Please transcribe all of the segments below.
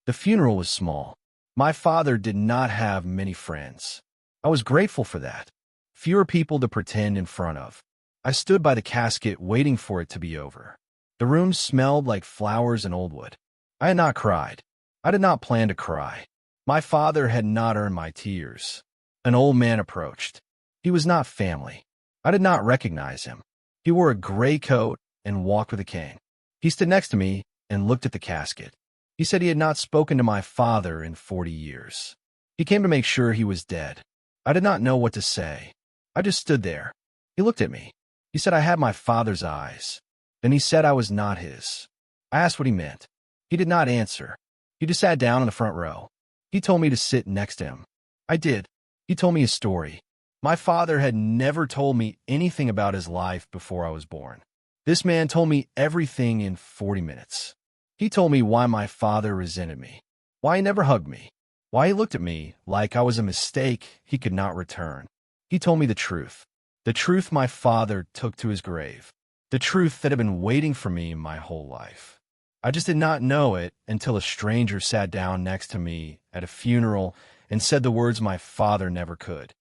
The funeral was small. My father did not have many friends. I was grateful for that. Fewer people to pretend in front of. I stood by the casket waiting for it to be over. The room smelled like flowers and old wood. I had not cried. I did not plan to cry. My father had not earned my tears. An old man approached. He was not family. I did not recognize him. He wore a gray coat and walked with a cane. He stood next to me and looked at the casket. He said he had not spoken to my father in 40 years. He came to make sure he was dead. I did not know what to say. I just stood there. He looked at me. He said I had my father's eyes. Then he said I was not his. I asked what he meant. He did not answer. He just sat down in the front row. He told me to sit next to him. I did. He told me his story. My father had never told me anything about his life before I was born. This man told me everything in 40 minutes. He told me why my father resented me, why he never hugged me, why he looked at me like I was a mistake he could not return. He told me the truth my father took to his grave, the truth that had been waiting for me my whole life. I just did not know it until a stranger sat down next to me at a funeral and said the words my father never could.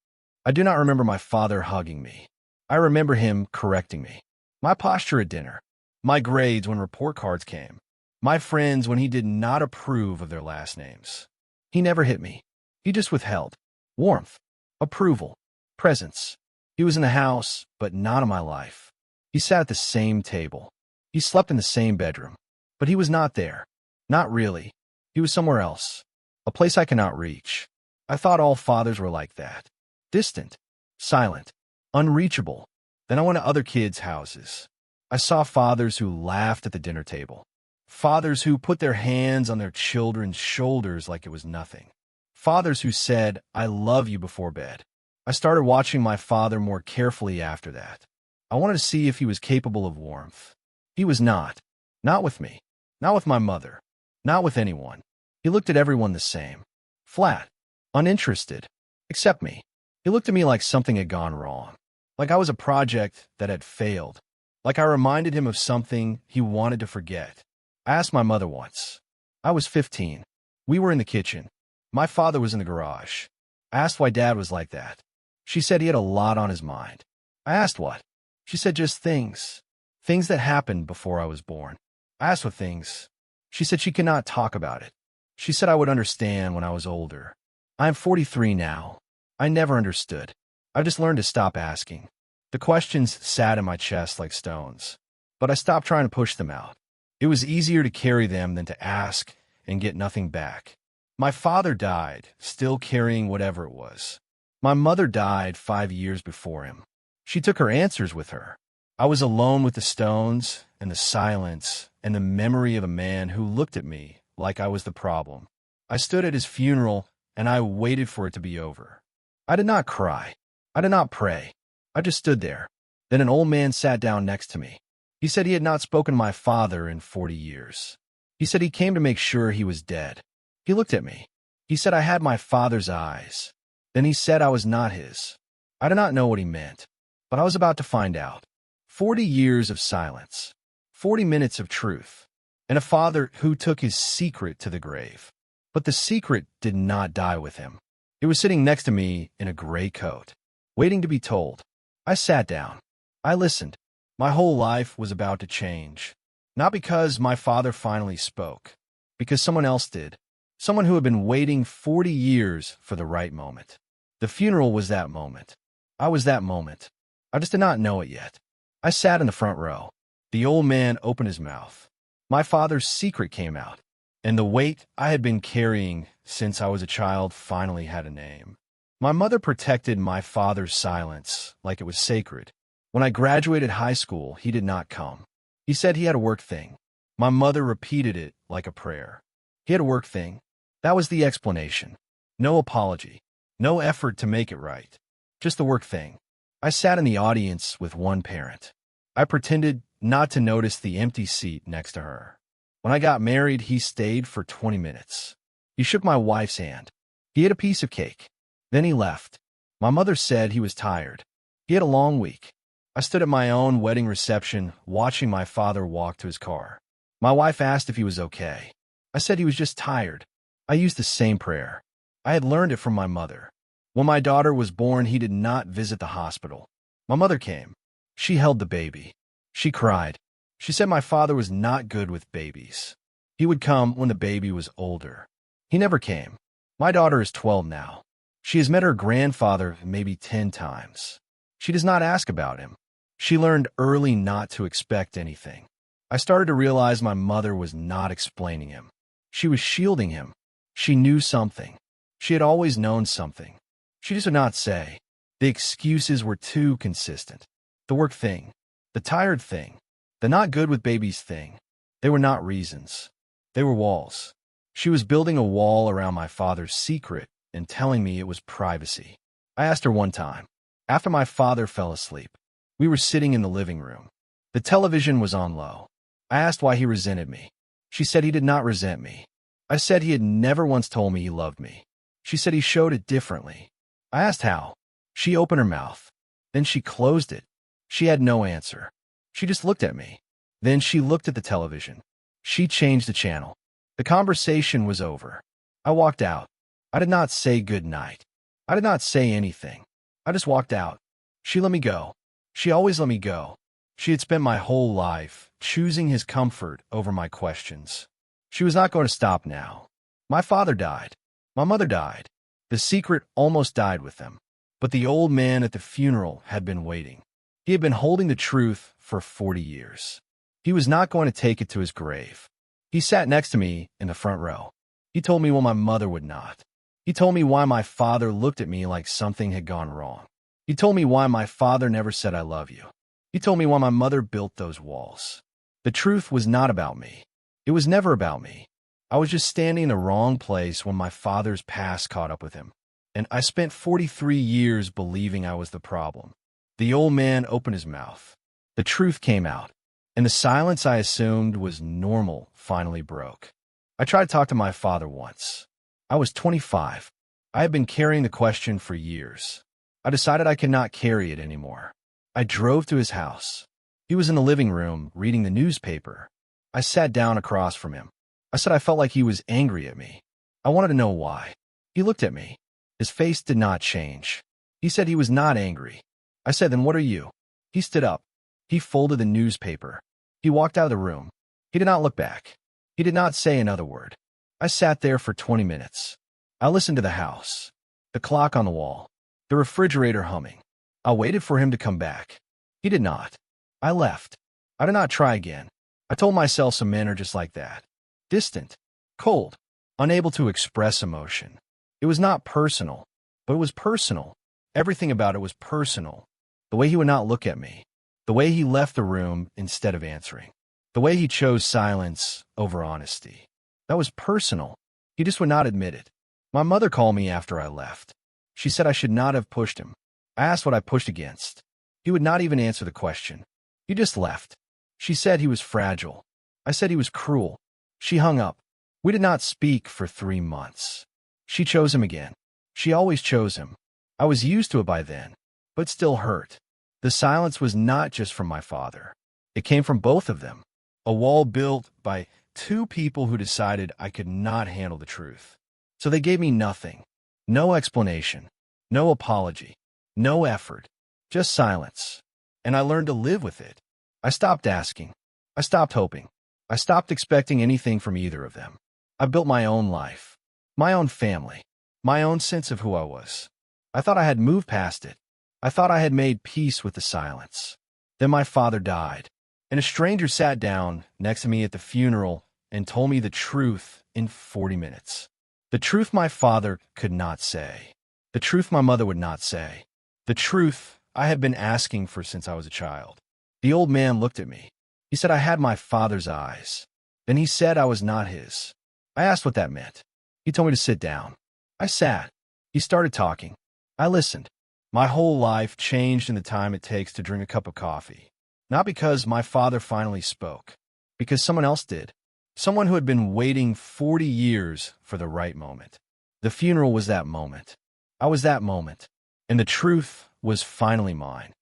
I do not remember my father hugging me. I remember him correcting me. My posture at dinner, my grades when report cards came, my friends when he did not approve of their last names. He never hit me. He just withheld. Warmth, approval, presence. He was in the house, but not in my life. He sat at the same table. He slept in the same bedroom. But he was not there. Not really. He was somewhere else. A place I cannot reach. I thought all fathers were like that. Distant, silent, unreachable. Then I went to other kids' houses. I saw fathers who laughed at the dinner table. Fathers who put their hands on their children's shoulders like it was nothing. Fathers who said, "I love you" before bed. I started watching my father more carefully after that. I wanted to see if he was capable of warmth. He was not. Not with me. Not with my mother. Not with anyone. He looked at everyone the same. Flat. Uninterested. Except me. He looked at me like something had gone wrong. Like I was a project that had failed. Like I reminded him of something he wanted to forget. I asked my mother once. I was 15. We were in the kitchen. My father was in the garage. I asked why Dad was like that. She said he had a lot on his mind. I asked what. She said just things. Things that happened before I was born. I asked what things. She said she could not talk about it. She said I would understand when I was older. I am 43 now. I never understood. I've just learned to stop asking. The questions sat in my chest like stones. But I stopped trying to push them out. It was easier to carry them than to ask and get nothing back. My father died, still carrying whatever it was. My mother died 5 years before him. She took her answers with her. I was alone with the stones and the silence and the memory of a man who looked at me like I was the problem. I stood at his funeral and I waited for it to be over. I did not cry. I did not pray. I just stood there. Then an old man sat down next to me. He said he had not spoken to my father in 40 years. He said he came to make sure he was dead. He looked at me. He said I had my father's eyes. Then he said I was not his. I did not know what he meant, but I was about to find out. 40 years of silence. 40 minutes of truth. And a father who took his secret to the grave. But the secret did not die with him. It was sitting next to me in a gray coat, waiting to be told. I sat down. I listened. My whole life was about to change. Not because my father finally spoke, because someone else did. Someone who had been waiting 40 years for the right moment. The funeral was that moment. I was that moment. I just did not know it yet. I sat in the front row. The old man opened his mouth. My father's secret came out, and the weight I had been carrying since I was a child finally had a name. My mother protected my father's silence like it was sacred. When I graduated high school, he did not come. He said he had a work thing. My mother repeated it like a prayer. He had a work thing. That was the explanation. No apology. No effort to make it right. Just the work thing. I sat in the audience with one parent. I pretended not to notice the empty seat next to her. When I got married, he stayed for 20 minutes. He shook my wife's hand. He ate a piece of cake. Then he left. My mother said he was tired. He had a long week. I stood at my own wedding reception, watching my father walk to his car. My wife asked if he was okay. I said he was just tired. I used the same prayer. I had learned it from my mother. When my daughter was born, he did not visit the hospital. My mother came. She held the baby. She cried. She said my father was not good with babies. He would come when the baby was older. He never came. My daughter is 12 now. She has met her grandfather maybe 10 times. She does not ask about him. She learned early not to expect anything. I started to realize my mother was not explaining him. She was shielding him. She knew something. She had always known something. She just would not say. The excuses were too consistent. The work thing, the tired thing, the not good with babies thing. They were not reasons. They were walls. She was building a wall around my father's secret and telling me it was privacy. I asked her one time, after my father fell asleep. We were sitting in the living room. The television was on low. I asked why he resented me. She said he did not resent me. I said he had never once told me he loved me. She said he showed it differently. I asked how. She opened her mouth. Then she closed it. She had no answer. She just looked at me. Then she looked at the television. She changed the channel. The conversation was over. I walked out. I did not say good night. I did not say anything. I just walked out. She let me go. She always let me go. She had spent my whole life choosing his comfort over my questions. She was not going to stop now. My father died. My mother died. The secret almost died with them. But the old man at the funeral had been waiting. He had been holding the truth for 40 years. He was not going to take it to his grave. He sat next to me in the front row. He told me what my mother would not. He told me why my father looked at me like something had gone wrong. He told me why my father never said I love you. He told me why my mother built those walls. The truth was not about me. It was never about me. I was just standing in the wrong place when my father's past caught up with him. And I spent 43 years believing I was the problem. The old man opened his mouth. The truth came out. And the silence I assumed was normal finally broke. I tried to talk to my father once. I was 25. I had been carrying the question for years. I decided I could not carry it anymore. I drove to his house. He was in the living room reading the newspaper. I sat down across from him. I said I felt like he was angry at me. I wanted to know why. He looked at me. His face did not change. He said he was not angry. I said, then what are you? He stood up. He folded the newspaper. He walked out of the room. He did not look back. He did not say another word. I sat there for 20 minutes. I listened to the house, the clock on the wall, the refrigerator humming. I waited for him to come back. He did not. I left. I did not try again. I told myself some men are just like that. Distant, cold, unable to express emotion. It was not personal, but it was personal. Everything about it was personal. The way he would not look at me. The way he left the room instead of answering. The way he chose silence over honesty. That was personal. He just would not admit it. My mother called me after I left. She said I should not have pushed him. I asked what I pushed against. He would not even answer the question. He just left. She said he was fragile. I said he was cruel. She hung up. We did not speak for 3 months. She chose him again. She always chose him. I was used to it by then, but still hurt. The silence was not just from my father. It came from both of them. A wall built by 2 people who decided I could not handle the truth. So they gave me nothing. No explanation. No apology. No effort. Just silence. And I learned to live with it. I stopped asking. I stopped hoping. I stopped expecting anything from either of them. I built my own life. My own family. My own sense of who I was. I thought I had moved past it. I thought I had made peace with the silence. Then my father died, and a stranger sat down next to me at the funeral and told me the truth in 40 minutes. The truth my father could not say. The truth my mother would not say. The truth I had been asking for since I was a child. The old man looked at me. He said I had my father's eyes. Then he said I was not his. I asked what that meant. He told me to sit down. I sat. He started talking. I listened. My whole life changed in the time it takes to drink a cup of coffee. Not because my father finally spoke, because someone else did. Someone who had been waiting 40 years for the right moment. The funeral was that moment. I was that moment. And the truth was finally mine.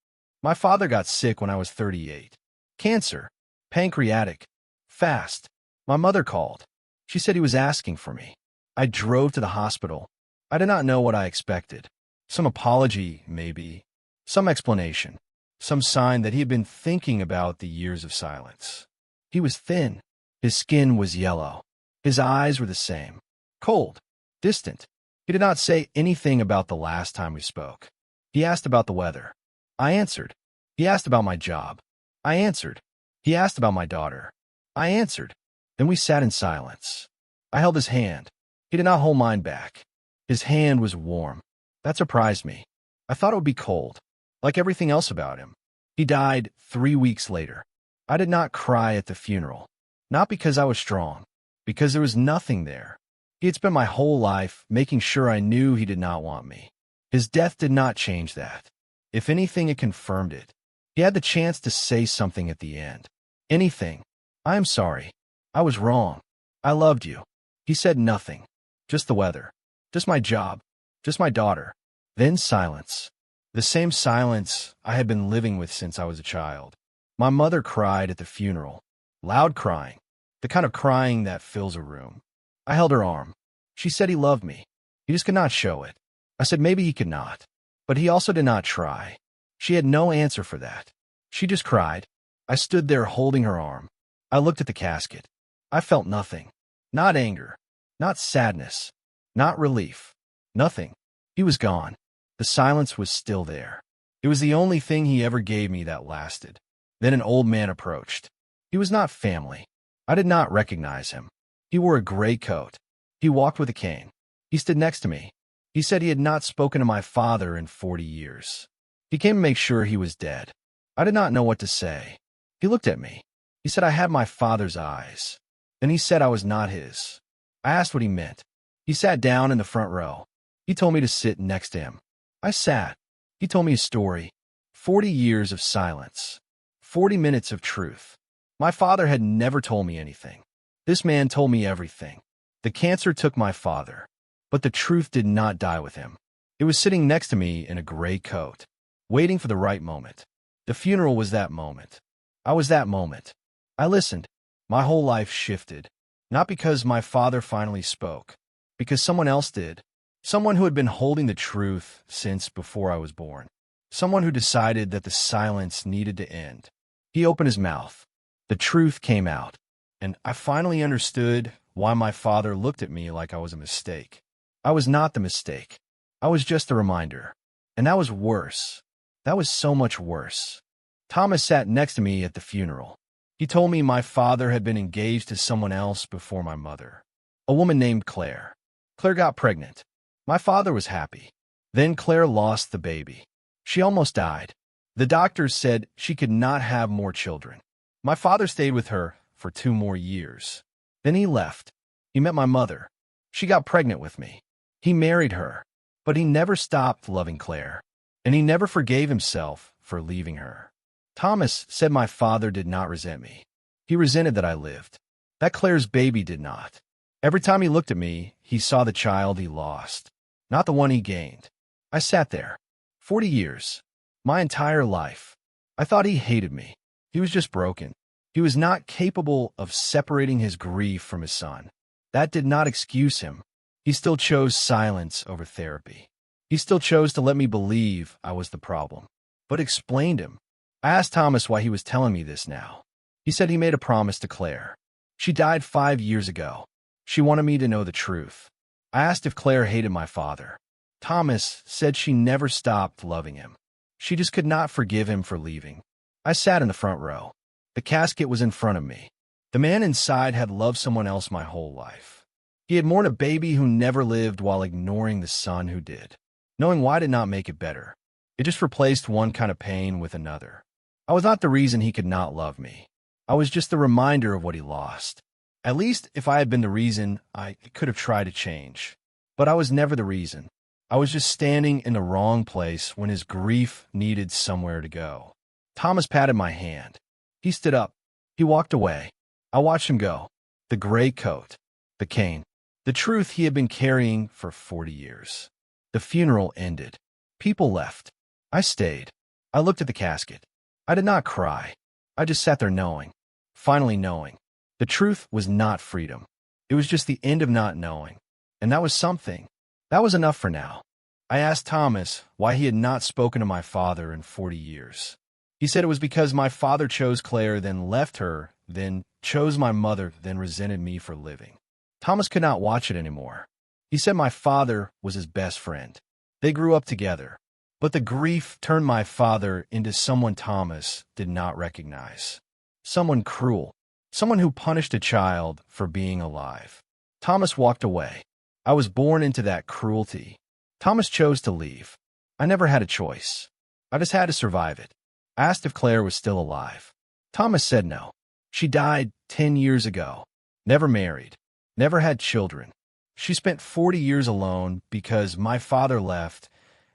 My father got sick when I was 38. Cancer. Pancreatic. Fast. My mother called. She said he was asking for me. I drove to the hospital. I did not know what I expected. Some apology, maybe. Some explanation. Some sign that he had been thinking about the years of silence. He was thin. His skin was yellow. His eyes were the same. Cold. Distant. He did not say anything about the last time we spoke. He asked about the weather. I answered. He asked about my job. I answered. He asked about my daughter. I answered. Then we sat in silence. I held his hand. He did not hold mine back. His hand was warm. That surprised me. I thought it would be cold, like everything else about him. He died 3 weeks later. I did not cry at the funeral. Not because I was strong, because there was nothing there. He had spent my whole life making sure I knew he did not want me. His death did not change that. If anything, it confirmed it. He had the chance to say something at the end. Anything. I am sorry. I was wrong. I loved you. He said nothing. Just the weather. Just my job. Just my daughter. Then silence. The same silence I had been living with since I was a child. My mother cried at the funeral. Loud crying. The kind of crying that fills a room. I held her arm. She said he loved me. He just could not show it. I said maybe he could not. But he also did not try. She had no answer for that. She just cried. I stood there holding her arm. I looked at the casket. I felt nothing. Not anger. Not sadness. Not relief. Nothing. He was gone. The silence was still there. It was the only thing he ever gave me that lasted. Then an old man approached. He was not family. I did not recognize him. He wore a gray coat. He walked with a cane. He stood next to me. He said he had not spoken to my father in 40 years. He came to make sure he was dead. I did not know what to say. He looked at me. He said I had my father's eyes. Then he said I was not his. I asked what he meant. He sat down in the front row. He told me to sit next to him. I sat. He told me a story. 40 years of silence. 40 minutes of truth. My father had never told me anything. This man told me everything. The cancer took my father, but the truth did not die with him. It was sitting next to me in a gray coat, waiting for the right moment. The funeral was that moment. I was that moment. I listened. My whole life shifted. Not because my father finally spoke, because someone else did. Someone who had been holding the truth since before I was born. Someone who decided that the silence needed to end. He opened his mouth. The truth came out. And I finally understood why my father looked at me like I was a mistake. I was not the mistake. I was just a reminder. And that was worse. That was so much worse. Thomas sat next to me at the funeral. He told me my father had been engaged to someone else before my mother. A woman named Claire. Claire got pregnant. My father was happy. Then Claire lost the baby. She almost died. The doctors said she could not have more children. My father stayed with her for 2 more years. Then he left. He met my mother. She got pregnant with me. He married her. But he never stopped loving Claire. And he never forgave himself for leaving her. Thomas said my father did not resent me. He resented that I lived. That Claire's baby did not. Every time he looked at me, he saw the child he lost, not the one he gained. I sat there. 40 years. My entire life. I thought he hated me. He was just broken. He was not capable of separating his grief from his son. That did not excuse him. He still chose silence over therapy. He still chose to let me believe I was the problem. But explained him. I asked Thomas why he was telling me this now. He said he made a promise to Claire. She died 5 years ago. She wanted me to know the truth. I asked if Claire hated my father. Thomas said she never stopped loving him. She just could not forgive him for leaving. I sat in the front row. The casket was in front of me. The man inside had loved someone else my whole life. He had mourned a baby who never lived while ignoring the son who did. Knowing why did not make it better. It just replaced one kind of pain with another. I was not the reason he could not love me. I was just the reminder of what he lost. At least if I had been the reason, I could have tried to change. But I was never the reason. I was just standing in the wrong place when his grief needed somewhere to go. Thomas patted my hand. He stood up. He walked away. I watched him go. The gray coat. The cane. The truth he had been carrying for 40 years. The funeral ended. People left. I stayed. I looked at the casket. I did not cry. I just sat there knowing. Finally knowing. The truth was not freedom. It was just the end of not knowing. And that was something. That was enough for now. I asked Thomas why he had not spoken to my father in 40 years. He said it was because my father chose Claire, then left her, then chose my mother, then resented me for living. Thomas could not watch it anymore. He said my father was his best friend. They grew up together. But the grief turned my father into someone Thomas did not recognize. Someone cruel. Someone who punished a child for being alive. Thomas walked away. I was born into that cruelty. Thomas chose to leave. I never had a choice. I just had to survive it. I asked if Claire was still alive. Thomas said no. She died 10 years ago. Never married. Never had children. She spent 40 years alone because my father left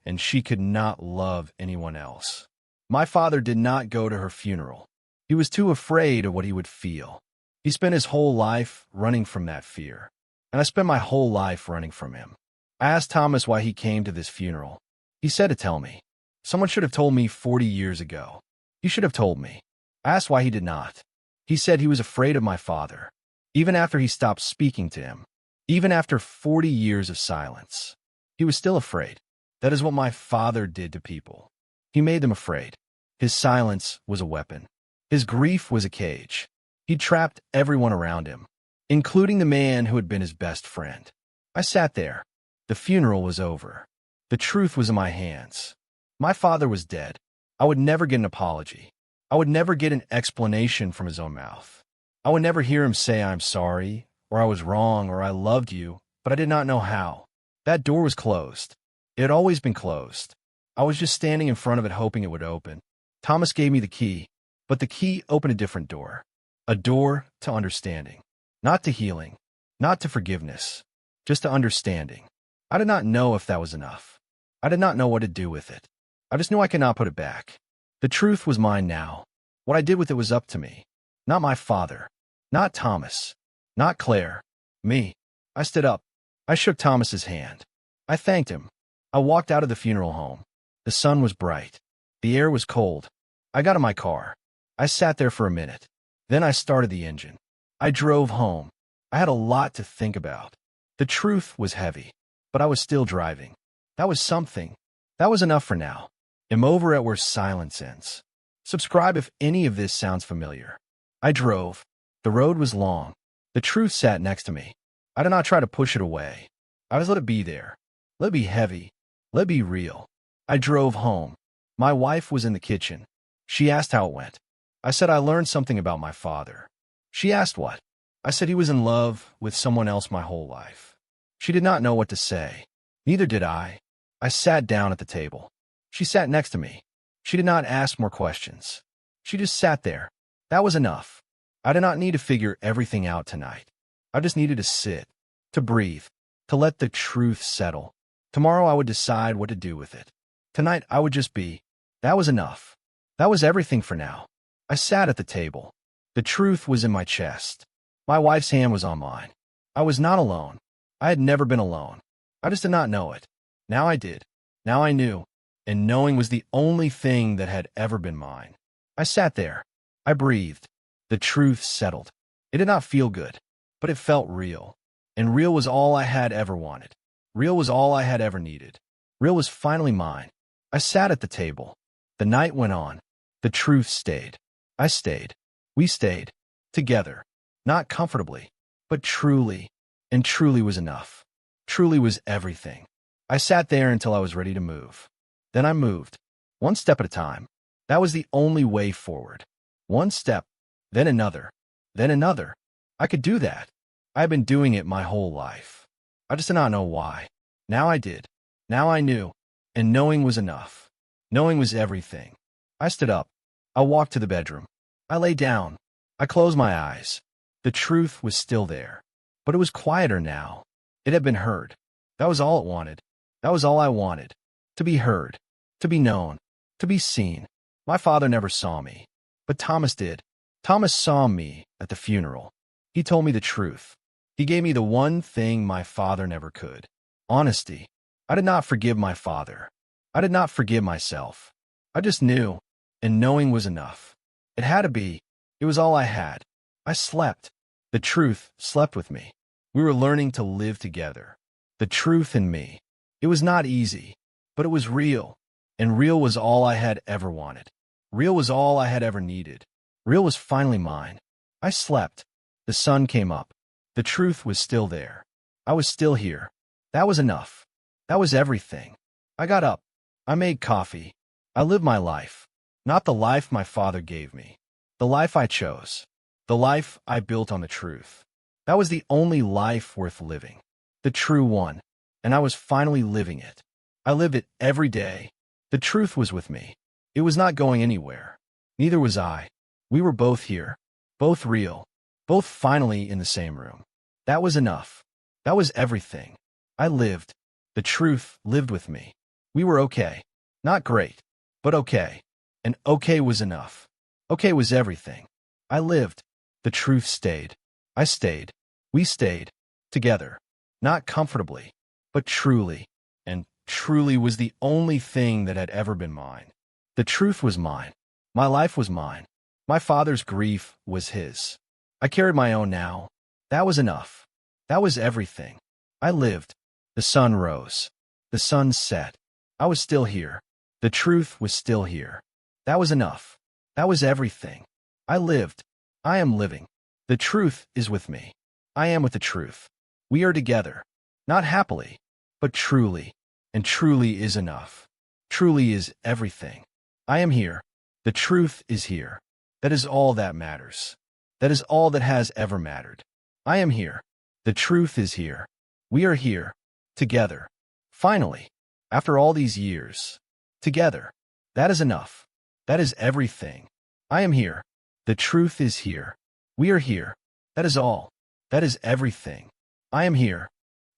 and she could not love anyone else. My father did not go to her funeral. He was too afraid of what he would feel. He spent his whole life running from that fear. And I spent my whole life running from him. I asked Thomas why he came to this funeral. He said to tell me. Someone should have told me 40 years ago. He should have told me. I asked why he did not. He said he was afraid of my father. Even after he stopped speaking to him. Even after 40 years of silence. He was still afraid. That is what my father did to people. He made them afraid. His silence was a weapon. His grief was a cage. He trapped everyone around him, including the man who had been his best friend. I sat there. The funeral was over. The truth was in my hands. My father was dead. I would never get an apology. I would never get an explanation from his own mouth. I would never hear him say I'm sorry, or I was wrong, or I loved you, but I did not know how. That door was closed. It had always been closed. I was just standing in front of it hoping it would open. Thomas gave me the key, but the key opened a different door. A door to understanding. Not to healing. Not to forgiveness. Just to understanding. I did not know if that was enough. I did not know what to do with it. I just knew I could not put it back. The truth was mine now. What I did with it was up to me. Not my father. Not Thomas. Not Claire. Me. I stood up. I shook Thomas's hand. I thanked him. I walked out of the funeral home. The sun was bright. The air was cold. I got in my car. I sat there for a minute. Then I started the engine. I drove home. I had a lot to think about. The truth was heavy, but I was still driving. That was something. That was enough for now. I'm over at where silence ends. Subscribe if any of this sounds familiar. I drove. The road was long. The truth sat next to me. I did not try to push it away. I just let it be there. Let it be heavy. Let it be real. I drove home. My wife was in the kitchen. She asked how it went. I said I learned something about my father. She asked what. I said he was in love with someone else my whole life. She did not know what to say. Neither did I. I sat down at the table. She sat next to me. She did not ask more questions. She just sat there. That was enough. I did not need to figure everything out tonight. I just needed to sit, to breathe, to let the truth settle. Tomorrow I would decide what to do with it. Tonight I would just be. That was enough. That was everything for now. I sat at the table. The truth was in my chest. My wife's hand was on mine. I was not alone. I had never been alone. I just did not know it. Now I did. Now I knew. And knowing was the only thing that had ever been mine. I sat there. I breathed. The truth settled. It did not feel good, but it felt real. And real was all I had ever wanted. Real was all I had ever needed. Real was finally mine. I sat at the table. The night went on. The truth stayed. I stayed. We stayed. Together. Not comfortably, but truly. And truly was enough. Truly was everything. I sat there until I was ready to move. Then I moved. One step at a time. That was the only way forward. One step. Then another. Then another. I could do that. I had been doing it my whole life. I just did not know why. Now I did. Now I knew. And knowing was enough. Knowing was everything. I stood up. I walked to the bedroom. I lay down. I closed my eyes. The truth was still there. But it was quieter now. It had been heard. That was all it wanted. That was all I wanted. To be heard. To be known. To be seen. My father never saw me. But Thomas did. Thomas saw me at the funeral. He told me the truth. He gave me the one thing my father never could. Honesty. I did not forgive my father. I did not forgive myself. I just knew. And knowing was enough. It had to be. It was all I had. I slept. The truth slept with me. We were learning to live together. the truth in me. It was not easy, but it was real, and real was all I had ever wanted. Real was all I had ever needed. Real was finally mine. I slept. The sun came up. The truth was still there. I was still here. That was enough. That was everything. I got up. I made coffee. I lived my life. Not the life my father gave me. The life I chose. The life I built on the truth. That was the only life worth living. The true one. And I was finally living it. I lived it every day. The truth was with me. It was not going anywhere. Neither was I. We were both here. Both real. Both finally in the same room. That was enough. That was everything. I lived. The truth lived with me. We were okay. Not great, but okay. And okay was enough. Okay was everything. I lived. The truth stayed. I stayed. We stayed. Together. Not comfortably, but truly. And truly was the only thing that had ever been mine. The truth was mine. My life was mine. My father's grief was his. I carried my own now. That was enough. That was everything. I lived. The sun rose. The sun set. I was still here. The truth was still here. That was enough. That was everything. I lived. I am living. The truth is with me. I am with the truth. We are together. Not happily, but truly. And truly is enough. Truly is everything. I am here. The truth is here. That is all that matters. That is all that has ever mattered. I am here. The truth is here. We are here. Together. Finally. After all these years. Together. That is enough. That is everything. I am here. The truth is here. We are here. That is all. That is everything. I am here.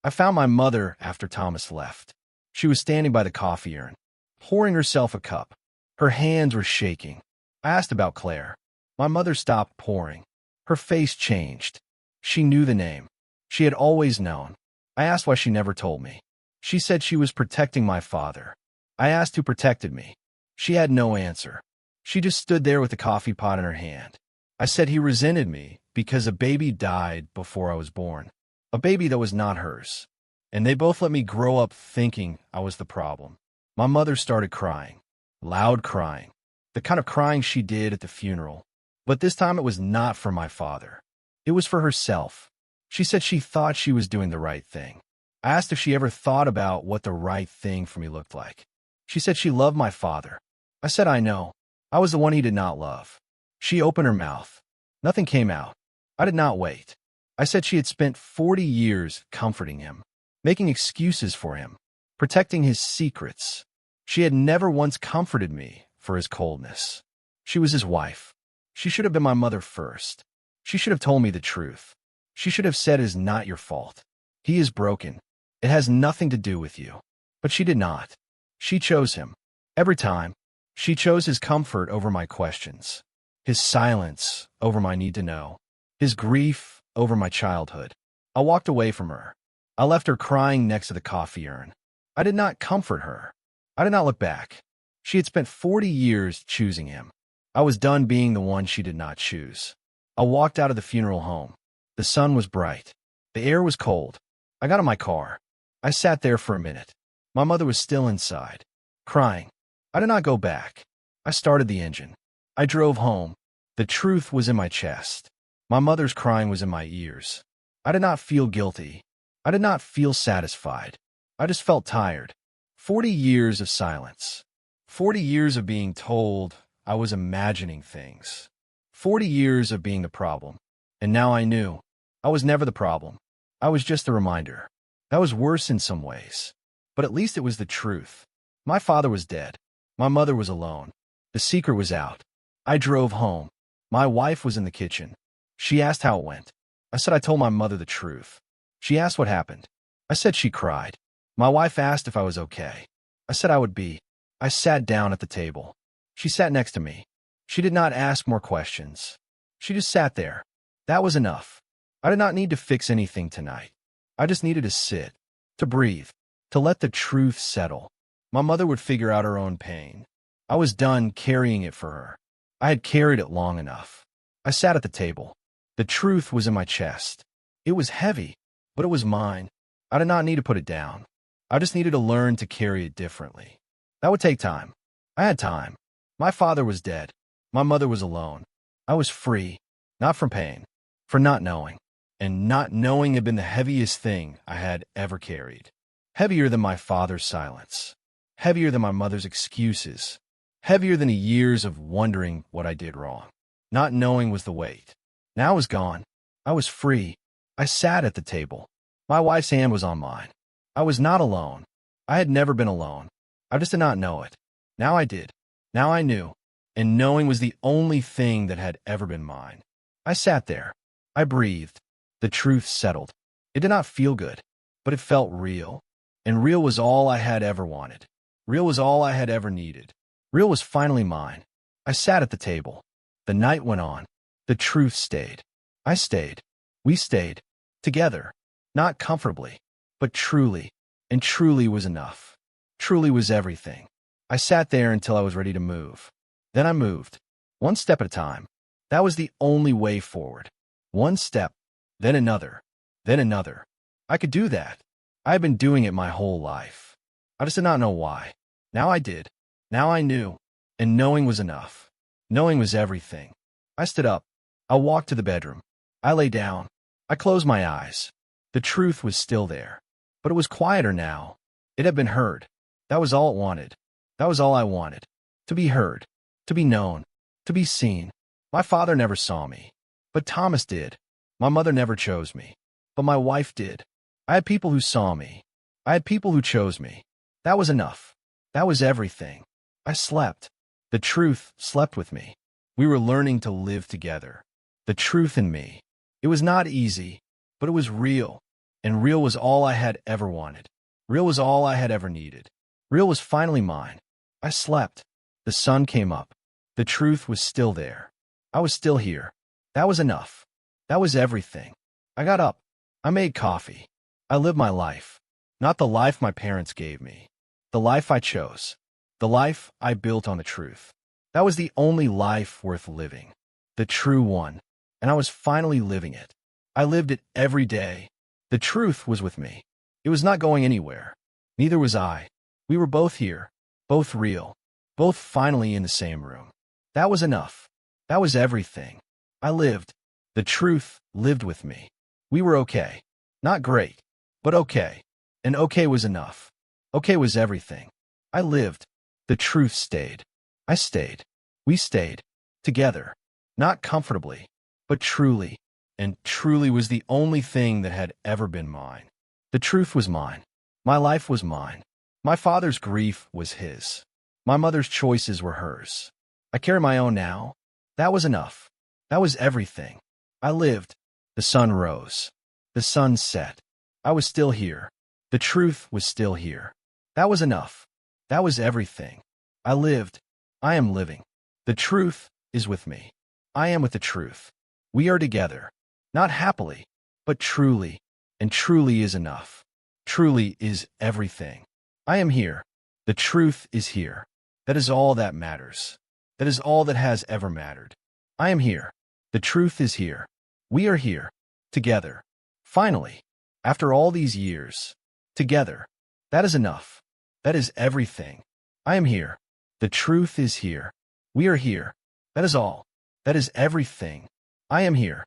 I found my mother after Thomas left. She was standing by the coffee urn, pouring herself a cup. Her hands were shaking. I asked about Claire. My mother stopped pouring. Her face changed. She knew the name. She had always known. I asked why she never told me. She said she was protecting my father. I asked who protected me. She had no answer. She just stood there with the coffee pot in her hand. I said he resented me because a baby died before I was born. A baby that was not hers. And they both let me grow up thinking I was the problem. My mother started crying. Loud crying. The kind of crying she did at the funeral. But this time it was not for my father. It was for herself. She said she thought she was doing the right thing. I asked if she ever thought about what the right thing for me looked like. She said she loved my father. I said I know. I was the one he did not love. She opened her mouth. Nothing came out. I did not wait. I said she had spent 40 years comforting him, making excuses for him, protecting his secrets. She had never once comforted me for his coldness. She was his wife. She should have been my mother first. She should have told me the truth. She should have said it is not your fault. He is broken. It has nothing to do with you. But she did not. She chose him. Every time. She chose his comfort over my questions. His silence over my need to know. His grief over my childhood. I walked away from her. I left her crying next to the coffee urn. I did not comfort her. I did not look back. She had spent 40 years choosing him. I was done being the one she did not choose. I walked out of the funeral home. The sun was bright. The air was cold. I got in my car. I sat there for a minute. My mother was still inside, crying. I did not go back. I started the engine. I drove home. The truth was in my chest. My mother's crying was in my ears. I did not feel guilty. I did not feel satisfied. I just felt tired. 40 years of silence. 40 years of being told I was imagining things. 40 years of being the problem. And now I knew. I was never the problem. I was just the reminder. That was worse in some ways. But at least it was the truth. My father was dead. My mother was alone. The secret was out. I drove home. My wife was in the kitchen. She asked how it went. I said I told my mother the truth. She asked what happened. I said she cried. My wife asked if I was okay. I said I would be. I sat down at the table. She sat next to me. She did not ask more questions. She just sat there. That was enough. I did not need to fix anything tonight. I just needed to sit, to breathe, to let the truth settle. My mother would figure out her own pain. I was done carrying it for her. I had carried it long enough. I sat at the table. The truth was in my chest. It was heavy, but it was mine. I did not need to put it down. I just needed to learn to carry it differently. That would take time. I had time. My father was dead. My mother was alone. I was free, not from pain, for not knowing. And not knowing had been the heaviest thing I had ever carried. Heavier than my father's silence. Heavier than my mother's excuses. Heavier than the years of wondering what I did wrong. Not knowing was the weight. Now it was gone. I was free. I sat at the table. My wife's hand was on mine. I was not alone. I had never been alone. I just did not know it. Now I did. Now I knew. And knowing was the only thing that had ever been mine. I sat there. I breathed. The truth settled. It did not feel good, but it felt real. And real was all I had ever wanted. Real was all I had ever needed. Real was finally mine. I sat at the table. The night went on. The truth stayed. I stayed. We stayed. Together. Not comfortably, but truly. And truly was enough. Truly was everything. I sat there until I was ready to move. Then I moved. One step at a time. That was the only way forward. One step. Then another. Then another. I could do that. I had been doing it my whole life. I just did not know why. Now I did. Now I knew. And knowing was enough. Knowing was everything. I stood up. I walked to the bedroom. I lay down. I closed my eyes. The truth was still there. But it was quieter now. It had been heard. That was all it wanted. That was all I wanted. To be heard. To be known. To be seen. My father never saw me. But Thomas did. My mother never chose me. But my wife did. I had people who saw me. I had people who chose me. That was enough. That was everything. I slept. The truth slept with me. We were learning to live together. The truth in me. It was not easy, but it was real. And real was all I had ever wanted. Real was all I had ever needed. Real was finally mine. I slept. The sun came up. The truth was still there. I was still here. That was enough. That was everything. I got up. I made coffee. I lived my life. Not the life my parents gave me. The life I chose. The life I built on the truth. That was the only life worth living. The true one. And I was finally living it. I lived it every day. The truth was with me. It was not going anywhere. Neither was I. We were both here. Both real. Both finally in the same room. That was enough. That was everything. I lived. The truth lived with me. We were okay. Not great, but okay. And okay was enough. Okay was everything. I lived. The truth stayed. I stayed. We stayed. Together. Not comfortably, but truly. And truly was the only thing that had ever been mine. The truth was mine. My life was mine. My father's grief was his. My mother's choices were hers. I carry my own now. That was enough. That was everything. I lived. The sun rose. The sun set. I was still here. The truth was still here. That was enough. That was everything. I lived. I am living. The truth is with me. I am with the truth. We are together. Not happily, but truly. And truly is enough. Truly is everything. I am here. The truth is here. That is all that matters. That is all that has ever mattered. I am here. The truth is here. We are here. Together. Finally. After all these years. Together. That is enough. That is everything. I am here. The truth is here. We are here. That is all. That is everything. I am here.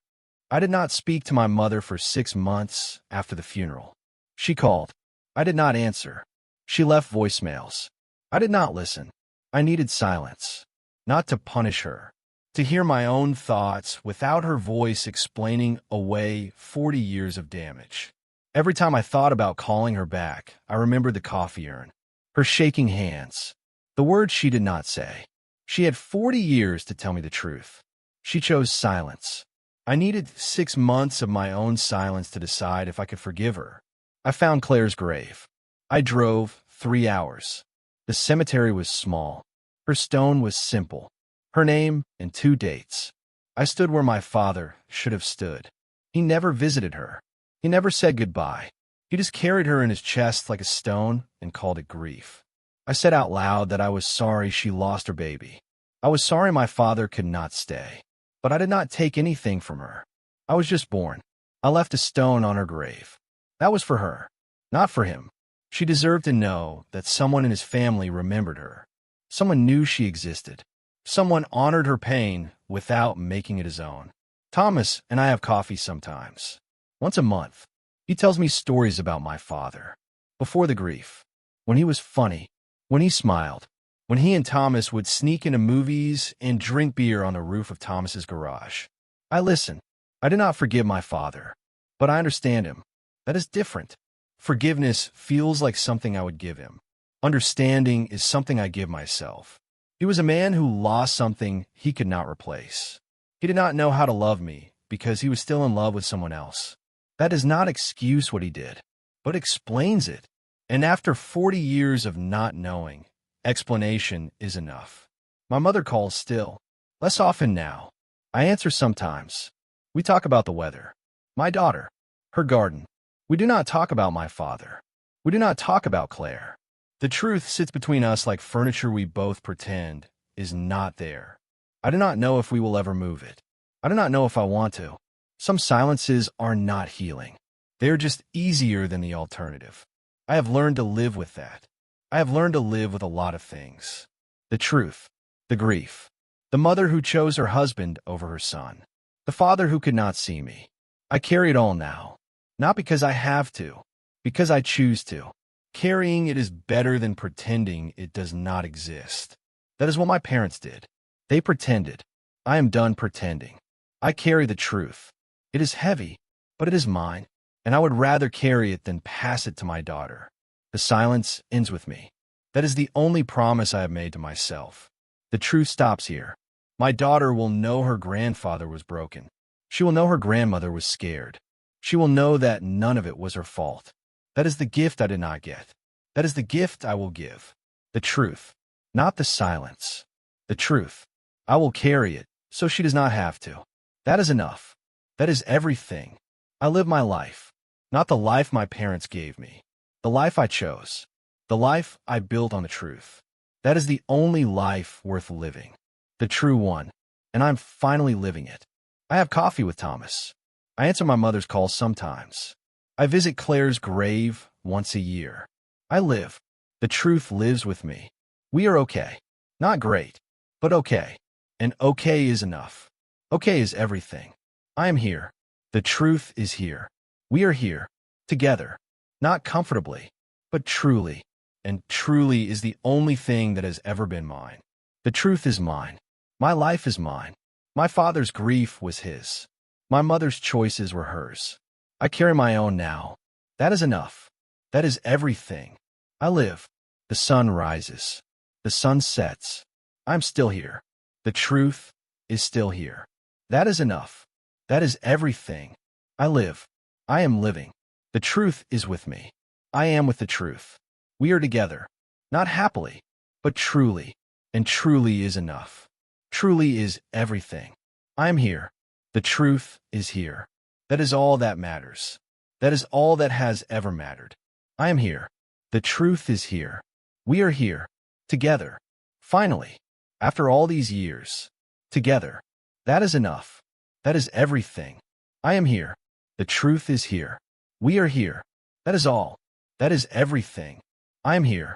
I did not speak to my mother for 6 months after the funeral. She called. I did not answer. She left voicemails. I did not listen. I needed silence. Not to punish her. To hear my own thoughts without her voice explaining away 40 years of damage. Every time I thought about calling her back, I remembered the coffee urn, her shaking hands, the words she did not say. She had 40 years to tell me the truth. She chose silence. I needed 6 months of my own silence to decide if I could forgive her. I found Claire's grave. I drove 3 hours. The cemetery was small. Her stone was simple. Her name and 2 dates. I stood where my father should have stood. He never visited her. He never said goodbye. He just carried her in his chest like a stone and called it grief. I said out loud that I was sorry she lost her baby. I was sorry my father could not stay. But I did not take anything from her. I was just born. I left a stone on her grave. That was for her. Not for him. She deserved to know that someone in his family remembered her. Someone knew she existed. Someone honored her pain without making it his own. Thomas and I have coffee sometimes. Once a month. He tells me stories about my father. Before the grief. When he was funny. When he smiled. When he and Thomas would sneak into movies and drink beer on the roof of Thomas's garage. I listen. I do not forgive my father. But I understand him. That is different. Forgiveness feels like something I would give him. Understanding is something I give myself. He was a man who lost something he could not replace. He did not know how to love me because he was still in love with someone else. That does not excuse what he did, but explains it. And after 40 years of not knowing, explanation is enough. My mother calls still. Less often now. I answer sometimes. We talk about the weather. My daughter. Her garden. We do not talk about my father. We do not talk about Claire. The truth sits between us like furniture we both pretend is not there. I do not know if we will ever move it. I do not know if I want to. Some silences are not healing. They are just easier than the alternative. I have learned to live with that. I have learned to live with a lot of things. The truth. The grief. The mother who chose her husband over her son. The father who could not see me. I carry it all now. Not because I have to. Because I choose to. Carrying it is better than pretending it does not exist. That is what my parents did. They pretended. I am done pretending. I carry the truth. It is heavy, but it is mine, and I would rather carry it than pass it to my daughter. The silence ends with me. That is the only promise I have made to myself. The truth stops here. My daughter will know her grandfather was broken. She will know her grandmother was scared. She will know that none of it was her fault. That is the gift I did not get. That is the gift I will give. The truth, not the silence. The truth. I will carry it, so she does not have to. That is enough. That is everything. I live my life, not the life my parents gave me. The life I chose. The life I built on the truth. That is the only life worth living. The true one. And I'm finally living it. I have coffee with Thomas. I answer my mother's calls sometimes. I visit Claire's grave once a year. I live. The truth lives with me. We are okay. Not great, but okay. And okay is enough. Okay is everything. I am here. The truth is here. We are here. Together. Not comfortably, but truly. And truly is the only thing that has ever been mine. The truth is mine. My life is mine. My father's grief was his. My mother's choices were hers. I carry my own now. That is enough. That is everything. I live. The sun rises. The sun sets. I'm still here. The truth is still here. That is enough. That is everything. I live. I am living. The truth is with me. I am with the truth. We are together. Not happily, but truly. And truly is enough. Truly is everything. I am here. The truth is here. That is all that matters. That is all that has ever mattered. I am here. The truth is here. We are here. Together. Finally. After all these years. Together. That is enough. That is everything. I am here. The truth is here. We are here. That is all. That is everything. I am here.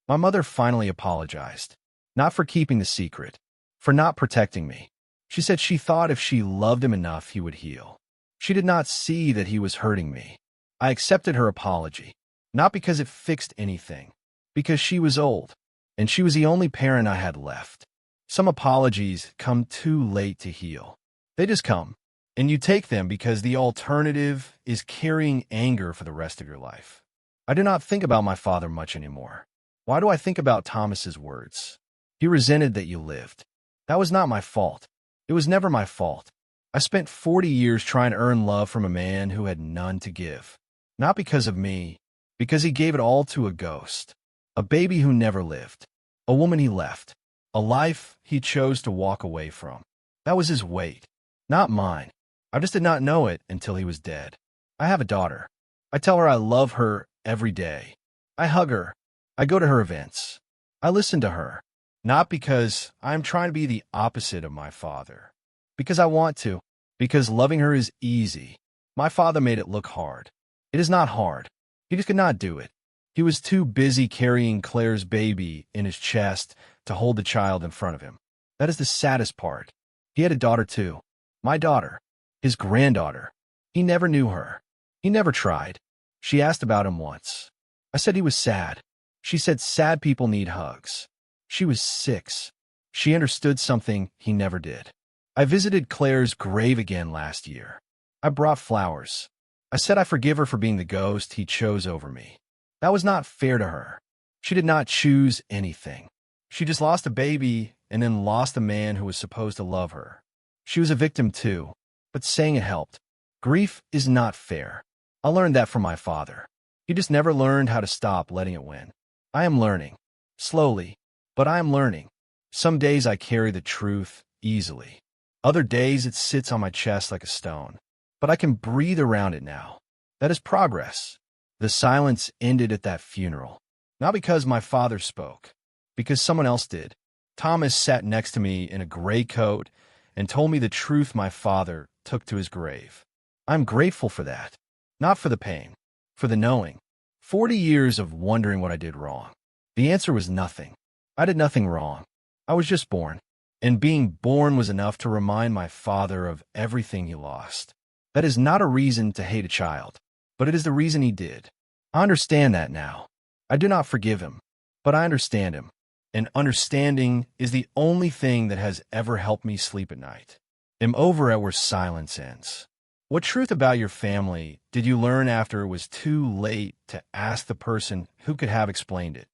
My mother finally apologized. Not for keeping the secret. For not protecting me. She said she thought if she loved him enough, he would heal. She did not see that he was hurting me. I accepted her apology. Not because it fixed anything. Because she was old. And she was the only parent I had left. Some apologies come too late to heal. They just come. And you take them because the alternative is carrying anger for the rest of your life. I do not think about my father much anymore. Why do I think about Thomas's words? He resented that you lived. That was not my fault. It was never my fault. I spent 40 years trying to earn love from a man who had none to give. Not because of me, because he gave it all to a ghost. A baby who never lived. A woman he left. A life he chose to walk away from. That was his weight, not mine. I just did not know it until he was dead. I have a daughter. I tell her I love her every day. I hug her. I go to her events. I listen to her. Not because I am trying to be the opposite of my father. Because I want to. Because loving her is easy. My father made it look hard. It is not hard. He He just could not do it. He was too busy carrying Claire's baby in his chest to hold the child in front of him. That is the saddest part. He had a daughter too. My daughter. His granddaughter. He never knew her. He never tried. She asked about him once. I said he was sad. She said sad people need hugs. She was 6. She understood something he never did. I visited Claire's grave again last year. I brought flowers. I said I forgive her for being the ghost he chose over me. That was not fair to her. She did not choose anything. She just lost a baby and then lost a man who was supposed to love her. She was a victim too, but saying it helped. Grief is not fair. I learned that from my father. He just never learned how to stop letting it win. I am learning. Slowly, but I am learning. Some days I carry the truth easily. Other days it sits on my chest like a stone. But I can breathe around it now. That is progress. The silence ended at that funeral. Not because my father spoke, because someone else did. Thomas sat next to me in a gray coat and told me the truth my father took to his grave. I'm grateful for that. Not for the pain, for the knowing. 40 years of wondering what I did wrong. The answer was nothing. I did nothing wrong. I was just born. And being born was enough to remind my father of everything he lost. That is not a reason to hate a child, but it is the reason he did. I understand that now. I do not forgive him, but I understand him. And understanding is the only thing that has ever helped me sleep at night. I'm over at where silence ends. What truth about your family did you learn after it was too late to ask the person who could have explained it?